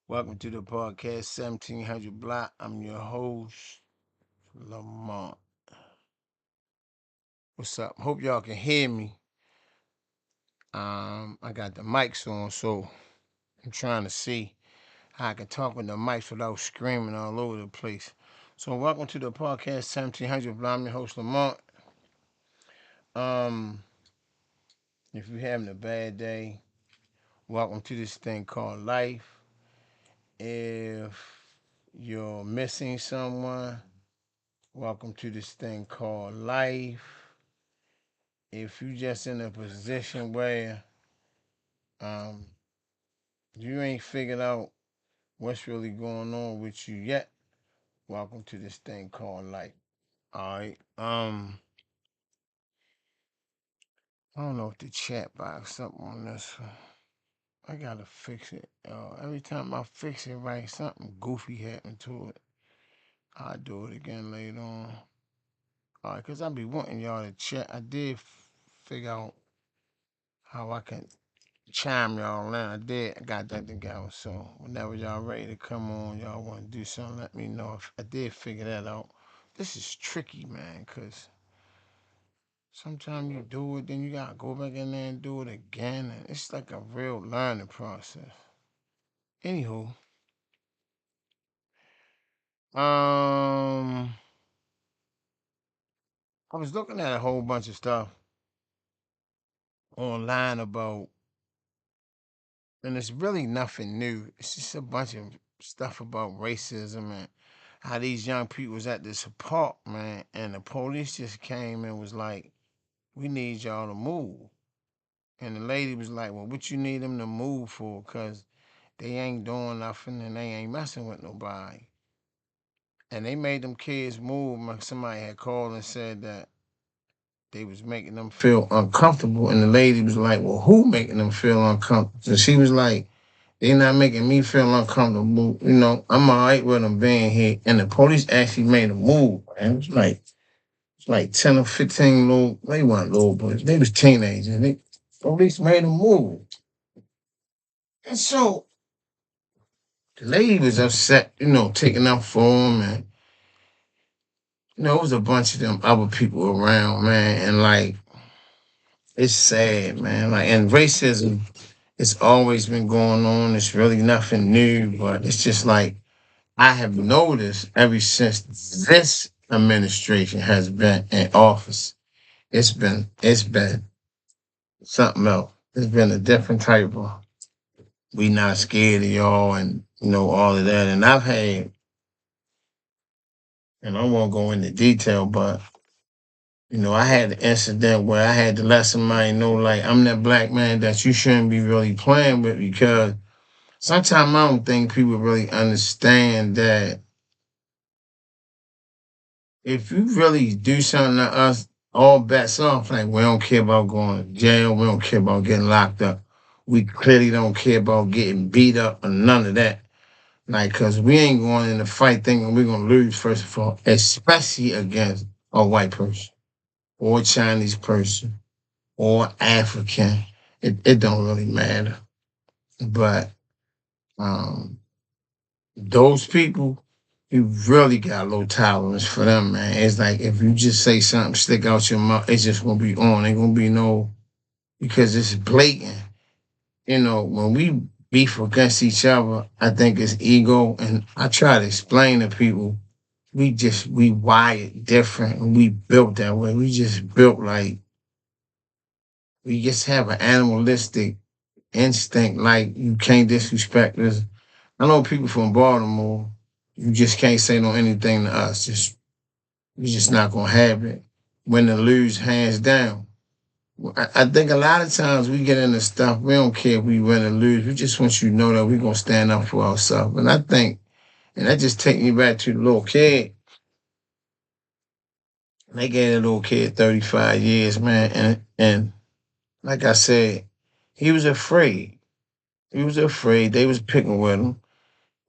Welcome to the podcast 1700 block. I'm your host, Lamont. What's up? Hope y'all can hear me. I got the mics on, so I'm trying to see how I can talk with the mics without screaming all over the place. So welcome to the podcast 1700 block. I'm your host, Lamont. Um, if you're having a bad day, welcome to this thing called life. If you're missing someone, welcome to this thing called life. If you just in a position where um you ain't figured out what's really going on with you yet, welcome to this thing called life. All right. I don't know if the chat box something on this one. I gotta fix it. Every time I fix it right, something goofy happened to it. I'll do it again later on. All right, cause I be wanting y'all to chat. I did figure out how I can chime y'all in. I got that together. So whenever y'all ready to come on, y'all want to do something, let me know. If I did figure that out. This is tricky, man, because sometimes you do it, then you got to go back in there and do it again. And it's like a real learning process. Anywho, I was looking at a whole bunch of stuff online about, and it's really nothing new. It's just a bunch of stuff about racism and how these young people was at this park, man, and the police just came and was like, "We need y'all to move." And the lady was like, "Well, what you need them to move for? Cause they ain't doing nothing and they ain't messing with nobody." And they made them kids move. Somebody had called and said that they was making them feel uncomfortable, and the lady was like, "Well, who making them feel uncomfortable?" So she was like, "They not making me feel uncomfortable. I'm all right with them being here." And the police actually made a move, man. It's like 10 or 15 little, they weren't little boys. They was teenagers. They police made them move. And so the lady was upset, taking up for him. And, it was a bunch of them other people around, man. And like, it's sad, man. Like, and racism, it's always been going on. It's really nothing new, but it's just like, I have noticed ever since this administration has been in office, it's been something else. It's been a different type of we not scared of y'all and all of that. And I've had, and I won't go into detail, but I had an incident where I had to let somebody know, like, I'm that black man that you shouldn't be really playing with, because sometimes I don't think people really understand that if you really do something to us, all bets off. Like, we don't care about going to jail. We don't care about getting locked up. We clearly don't care about getting beat up or none of that. Like, because we ain't going in the fight thinking we're going to lose, first of all, especially against a white person or a Chinese person or African. It don't really matter. But um, those people, you really got low tolerance for them, man. It's like if you just say something, stick out your mouth, it's just gonna be on. Ain't gonna be no, because it's blatant. When we beef against each other, I think it's ego, and I try to explain to people, we wired different, and we built that way. We just built like we just have an animalistic instinct, like you can't disrespect us. I know people from Baltimore, you just can't say no anything to us. We're just not gonna have it. Win or lose, hands down. I think a lot of times we get into stuff, we don't care if we win or lose. We just want you to know that we're gonna stand up for ourselves. And I think, and that just take me back to the little kid. They gave that little kid 35 years, man. And like I said, he was afraid. He was afraid. They was picking with him.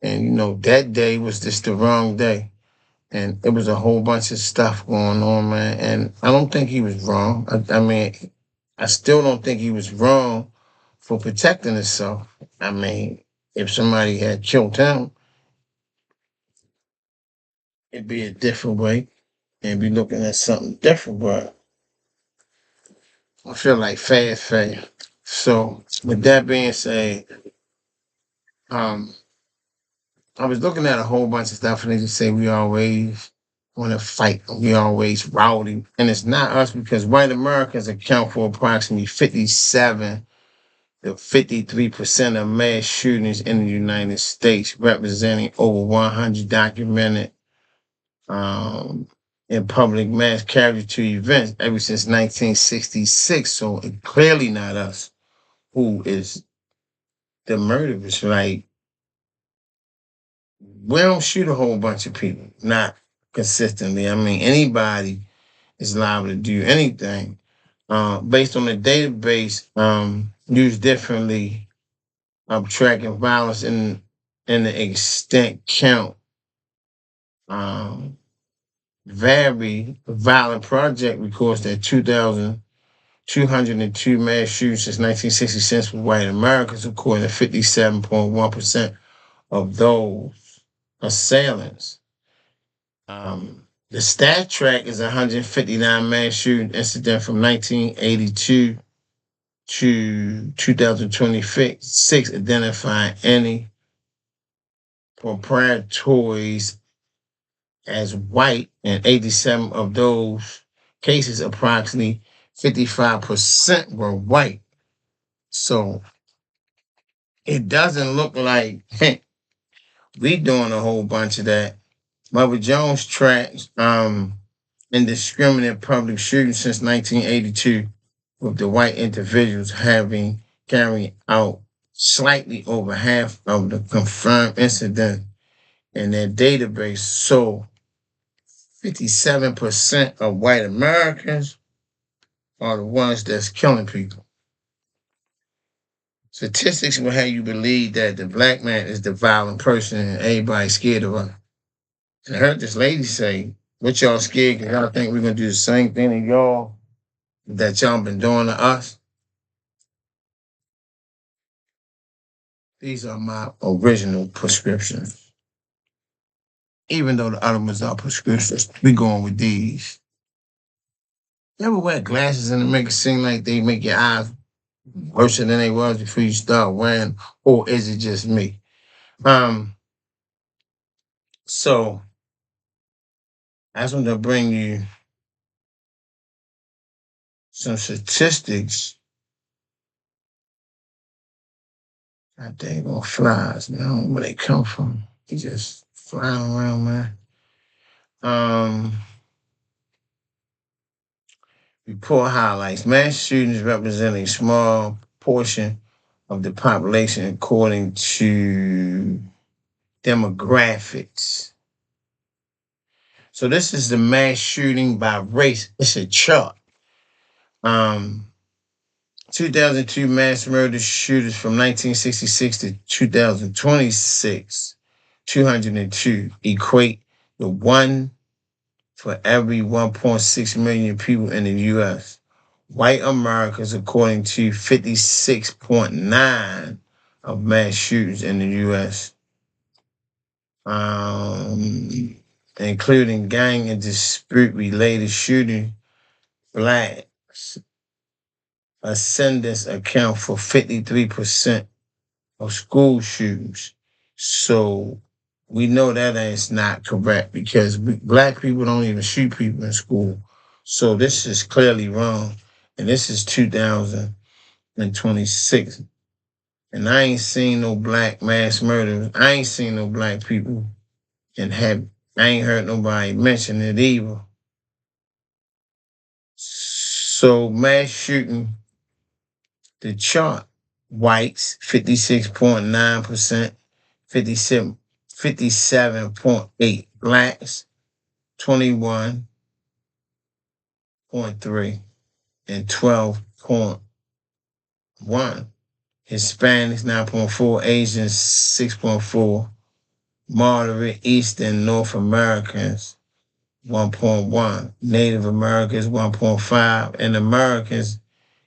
And that day was just the wrong day. And it was a whole bunch of stuff going on, man. And I don't think he was wrong. I mean, I still don't think he was wrong for protecting himself. I mean, If somebody had killed him, it'd be a different way and be looking at something different. But I feel like fair. So with that being said, um, I was looking at a whole bunch of stuff and they just say we always want to fight, we always rowdy. And it's not us because white Americans account for approximately 57 to 53% of mass shootings in the United States, representing over 100 documented in public mass casualty events ever since 1966. So it's clearly not us who is the murderers. Like, we don't shoot a whole bunch of people, not consistently. I mean, anybody is liable to do anything. Based on the database used differently of tracking violence in the extent count vary. The Violent Project records that 2,202 mass shootings since 1966 for white Americans, according to 57.1% of those assailants. The stat track is 159 mass shooting incident from 1982 to 2026, identifying any perpetrators as white, and 87 of those cases, approximately 55% were white. So it doesn't look like we doing a whole bunch of that. Mother Jones tracks indiscriminate public shootings since 1982, with the white individuals having carried out slightly over half of the confirmed incidents in their database. So 57% of white Americans are the ones that's killing people. Statistics will have you believe that the black man is the violent person and everybody's scared of him. And I heard this lady say, what y'all scared because y'all think we're going to do the same thing to y'all that y'all been doing to us? These are my original prescriptions. Even though the other ones are prescriptions, we going with these. You ever wear glasses and it make it seem like they make your eyes worse than they was before you start wearing, or is it just me? So I just want to bring you some statistics. God dang on flies, man. I don't know where they come from. He just flying around, man. Report highlights. Mass shootings represent a small portion of the population according to demographics. So this is the mass shooting by race. It's a chart. 2002 mass murder shooters from 1966 to 2026, 202 equate to one for every 1.6 million people in the U.S. White Americans, according to 56.9 of mass shootings in the U.S., including gang and dispute-related shooting, blacks ascendants account for 53% of school shootings. So we know that is not correct because black people don't even shoot people in school. So this is clearly wrong. And this is 2026. And I ain't seen no black mass murders. I ain't seen no black people I ain't heard nobody mention it either. So mass shooting, the chart, whites 56.9%, 57.8, blacks 21.3, and 12.1. Hispanics 9.4, Asians 6.4, moderate East and North Americans 1.1, Native Americans 1.5, and Americans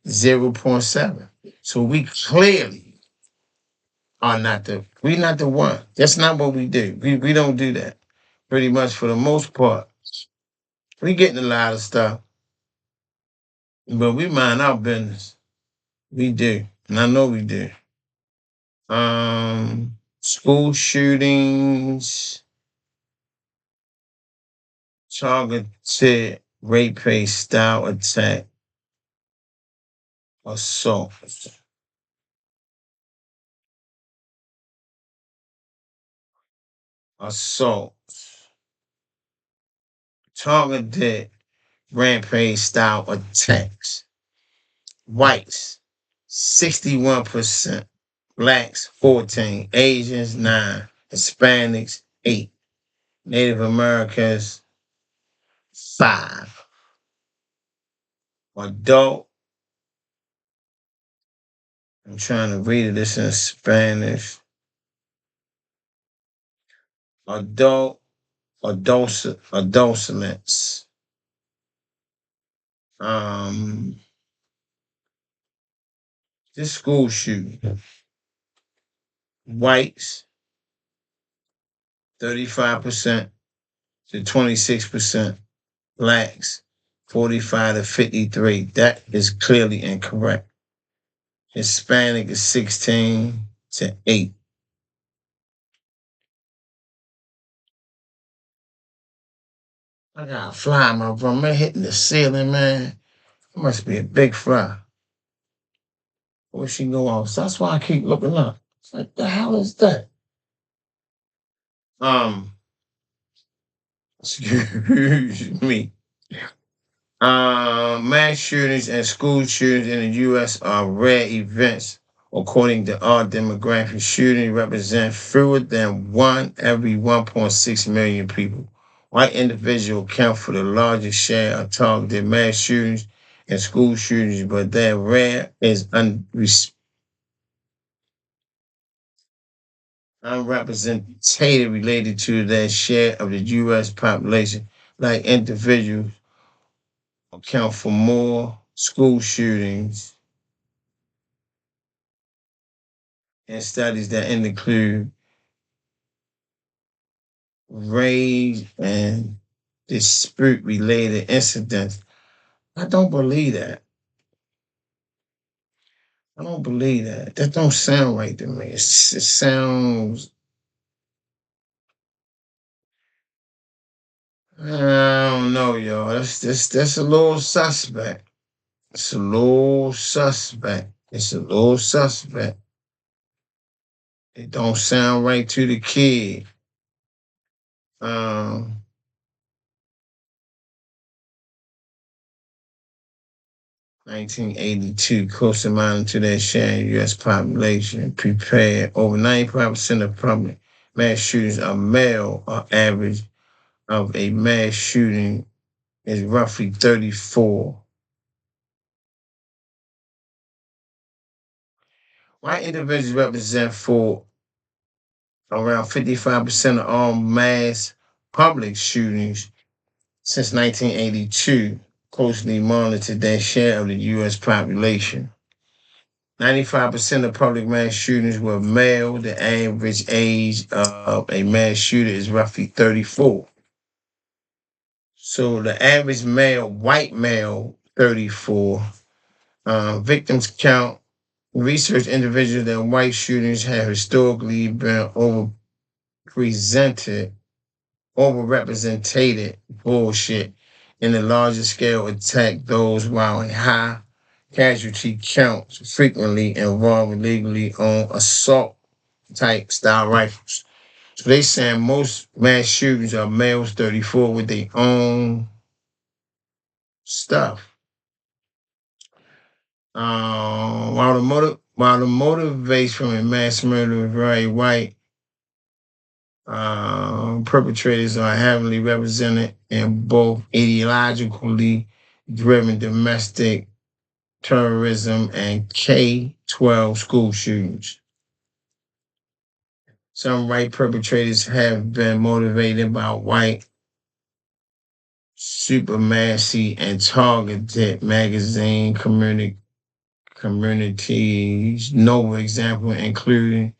0.7. So we clearly are not the We not the one. That's not what we do. We don't do that. Pretty much for the most part. We getting a lot of stuff, but we mind our business. We do. And I know we do. School shootings, targeted rape style attack, assault. Assault. Targeted rampage style attacks. Whites, 61%. Blacks, 14. Asians, 9. Hispanics, 8. Native Americans, 5. Adult, I'm trying to read this in Spanish. Adolescents. This school shooting. Whites, 35% to 26%. Blacks, 45 to 53. That is clearly incorrect. Hispanic is 16 to 8. I got a fly in my room. Man, hitting the ceiling, man. It must be a big fly. Where she go off? So that's why I keep looking up. It's like, the hell is that? Excuse me. Mass shootings and school shootings in the U.S. are rare events. According to our demographic, shootings represent fewer than 1 every 1.6 million people. White individuals account for the largest share of targeted mass shootings and school shootings, but their rare is unrepresented related to their share of the U.S. population. Like individuals account for more school shootings and studies that include race and dispute-related incidents. I don't believe that. I don't believe that. That don't sound right to me. It sounds. I don't know, y'all. That's a little suspect. It's a little suspect. It's a little suspect. It don't sound right to the kid. 1982, close amount to that share in U.S. population, prepared. Over 95% of public mass shootings are male. Our average of a mass shooting is roughly 34. White individuals represent for around 55% of all mass public shootings since 1982, closely monitored their share of the U.S. population. 95% of public mass shootings were male. The average age of a mass shooter is roughly 34. So the average male, white male, 34. Victims count. Research individuals that white shootings have historically been overrepresented bullshit in the larger scale attack those while a high casualty counts frequently involve illegally owned assault type style rifles. So they saying most mass shootings are males 34 with their own stuff. While the motivation from a mass murder is very white, perpetrators are heavily represented in both ideologically driven domestic terrorism and K-12 school shootings. Some white perpetrators have been motivated by white supremacy and targeted magazine communities. Notable example including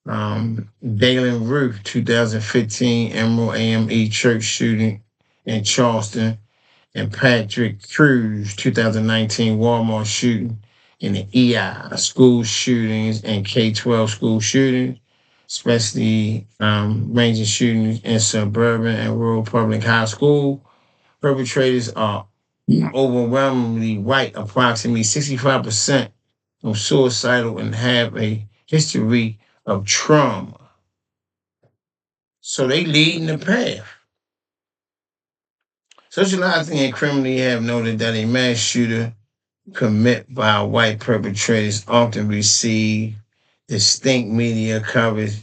Dalen Ruth, 2015 Emerald AME church shooting in Charleston, and Patrick Cruz, 2019 Walmart shooting in the EI, school shootings and K-12 school shootings, especially ranging shootings in suburban and rural public high school. Perpetrators are overwhelmingly white, approximately 65% of suicidal and have a history of trauma. So they leading the path. Socializing and criminally have noted that a mass shooter commit by white perpetrators often receive distinct media coverage.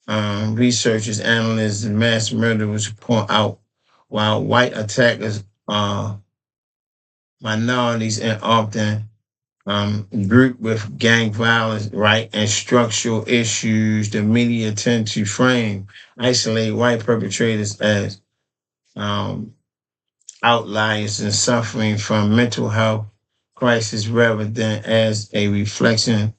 Researchers, analysts, and mass murderers point out while white attackers are minorities and often grouped with gang violence, right, and structural issues, the media tend to frame, isolate white perpetrators as um, outliers and suffering from mental health crisis rather than as a reflection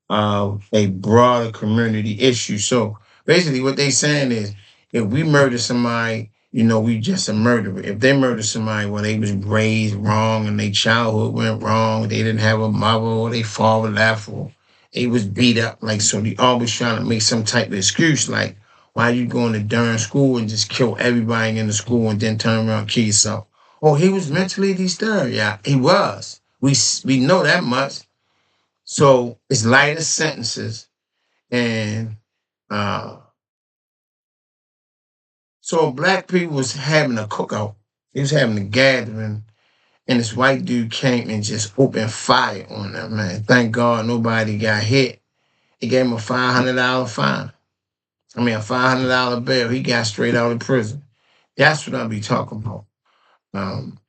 of a broader community issue. So basically, what they saying is, if we murder somebody, we just a murderer. If they murder somebody, well, they was raised wrong and their childhood went wrong, they didn't have a mother or they father left, or they was beat up. Like, so they always trying to make some type of excuse, like, why you going to darn school and just kill everybody in the school and then turn around and kill yourself? Oh, he was mentally disturbed. Yeah, he was. We know that much. So it's lighter sentences, and uh, so black people was having a cookout. They was having a gathering, and this white dude came and just opened fire on them. Man, thank God nobody got hit. He gave him a $500 fine. A $500 bail. He got straight out of prison. That's what I'll be talking about. Um,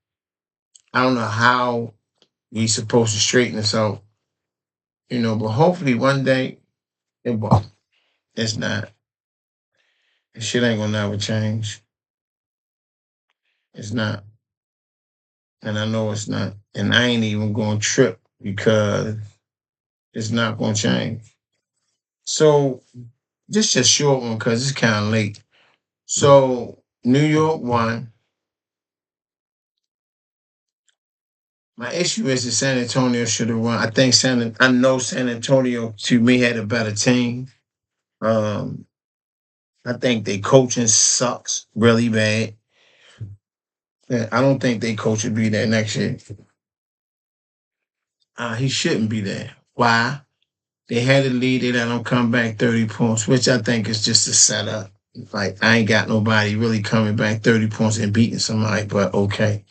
I don't know how we supposed to straighten this out, but hopefully one day it won't. It's not. Shit ain't gonna never change. It's not. And I know it's not. And I ain't even going to trip because it's not going to change. So this is a short one because it's kind of late. So New York won. My issue is that San Antonio should have won. I know San Antonio to me had a better team. Um, I think their coaching sucks really bad. I don't think their coach would be there next year. He shouldn't be there. Why? They had a lead, they let them come back 30 points, which I think is just a setup. Like, I ain't got nobody really coming back 30 points and beating somebody, but okay.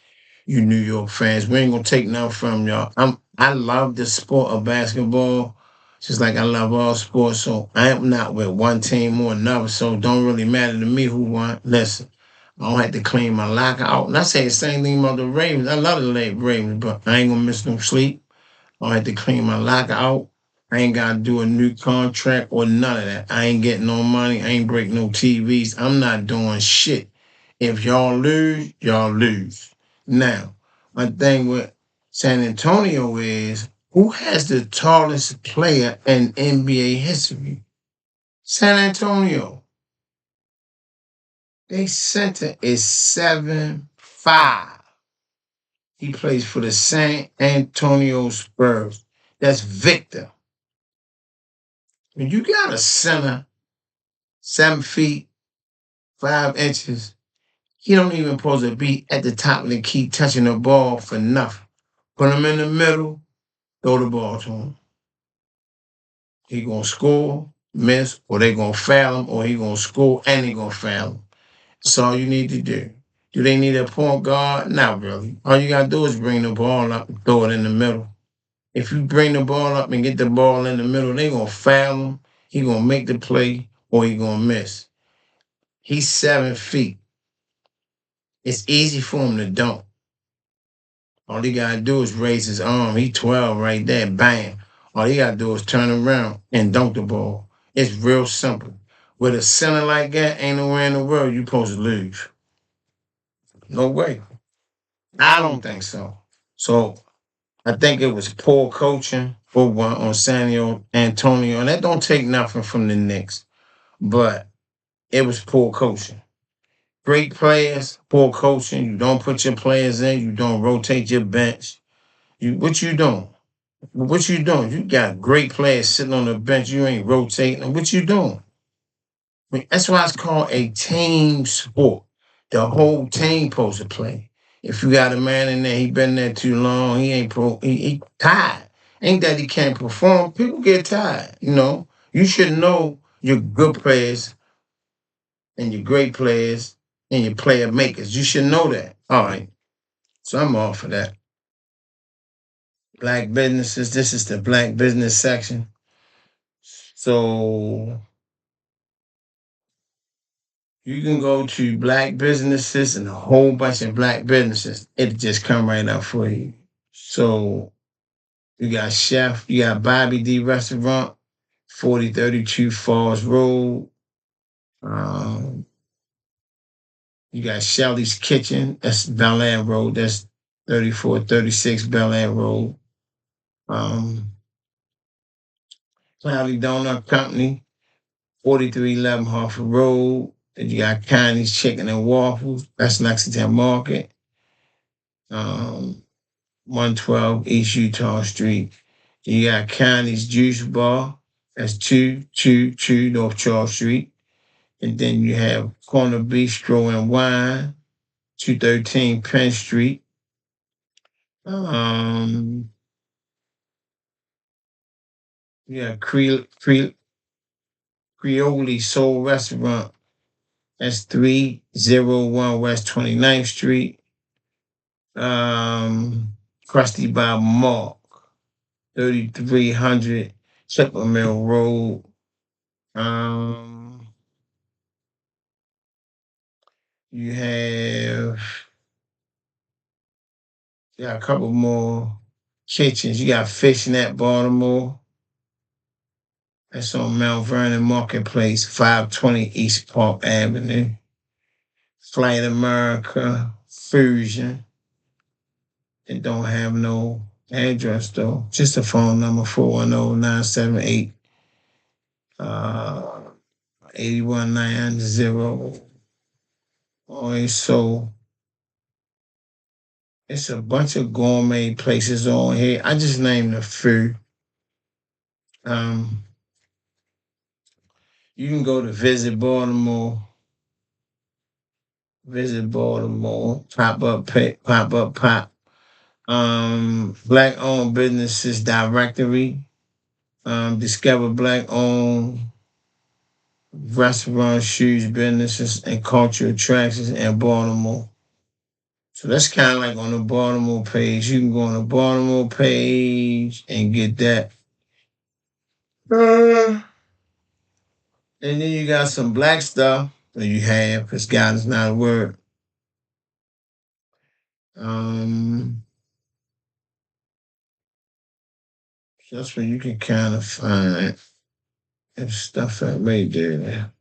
You New York fans, we ain't gonna take nothing from y'all. I love the sport of basketball, just like I love all sports, so I am not with one team or another, so it don't really matter to me who won. Listen, I don't have to clean my locker out. And I say the same thing about the Ravens. I love the Ravens, but I ain't gonna miss no sleep. I had to clean my locker out. I ain't got to do a new contract or none of that. I ain't getting no money. I ain't breaking no TVs. I'm not doing shit. If y'all lose, y'all lose. Now, my thing with San Antonio is, who has the tallest player in NBA history? San Antonio. They center is 7'5". He plays for the San Antonio Spurs. That's Victor. When you got a center 7 feet 5 inches, he don't even supposed to be at the top of the key touching the ball for nothing. Put him in the middle, throw the ball to him. He gonna score, miss, or they gonna foul him, or he gonna score and they gonna foul him. That's all you need to do. Do they need a point guard? Not really. All you gotta do is bring the ball up and throw it in the middle. If you bring the ball up and get the ball in the middle, they gonna foul him. He gonna make the play or he gonna miss. He's 7 feet. It's easy for him to dunk. All he gotta do is raise his arm. He 12 right there, bang. All he gotta do is turn around and dunk the ball. It's real simple. With a center like that, ain't nowhere in the world you supposed to lose. No way. I don't think so. So I think it was poor coaching. 4-1 on San Antonio. And that don't take nothing from the Knicks, but it was poor coaching. Great players, poor coaching. You don't put your players in. You don't rotate your bench. What you doing? What you doing? You got great players sitting on the bench. You ain't rotating them. What you doing? I mean, that's why it's called a team sport. The whole team supposed to play. If you got a man in there, he been there too long. He ain't he tired. Ain't that he can't perform. People get tired. You should know your good players and your great players and your player makers. You should know that. All right. So I'm all for that. Black businesses. This is the black business section. So you can go to black businesses and a whole bunch of black businesses. It'll just come right up for you. So you got Chef, you got Bobby D Restaurant, 4032 Falls Road. You got Shelly's Kitchen, that's Bel Air Road, that's 3436 Bel Air Road. Cloudy Donut Company, 4311 Harford Road. Then you got Connie's Chicken and Waffles, that's Lexington Market. 112 East Utah Street. You got Connie's Juice Bar, that's 222 North Charles Street. And then you have Corner Bistro and Wine, 213 Penn Street. You got Creole Soul Restaurant, that's 301 West 29th Street. Krusty Bob Mark, 3300 Chipper Mill Road. You have a couple more kitchens. You got Fishnet Baltimore. That's on Mount Vernon Marketplace, 520 East Park Avenue. Flight America, Fusion. It don't have no address though. Just a phone number, 410-978 8190. So it's a bunch of gourmet places on here. I just named a few. You can go to Visit Baltimore. Pop up. Black owned businesses directory. Discover black owned restaurants, shoes, businesses, and cultural attractions in Baltimore. So that's kind of like on the Baltimore page. You can go on the Baltimore page and get that. And then you got some black stuff that you have, because God is not a word. That's where you can kind of find stuff that may do there.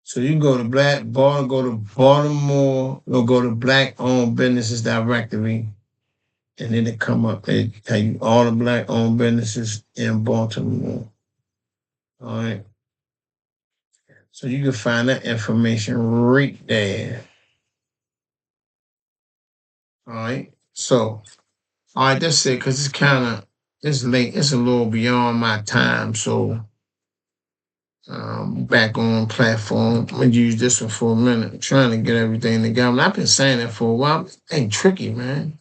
So you can go to Baltimore, or go to Black Owned Businesses Directory, and then it come up. They tell you all the Black owned businesses in Baltimore. All right. So you can find that information right there. All right. So, all right, that's it, because it's late. It's a little beyond my time. So, back on platform. I'm going to use this one for a minute. I'm trying to get everything together. I've been saying that for a while. It ain't tricky, man.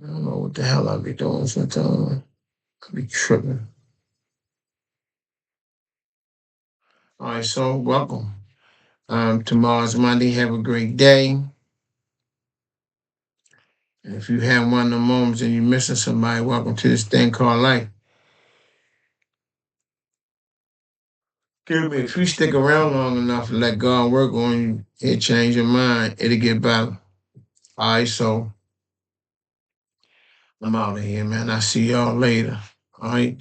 I don't know what the hell I be doing sometimes. I be tripping. All right, so welcome. Tomorrow's Monday. Have a great day. And if you have one of the moments and you're missing somebody, welcome to this thing called life. If you stick around long enough and let God work on you, it'll change your mind. It'll get better. All right, so I'm out of here, man. I'll see y'all later. All right.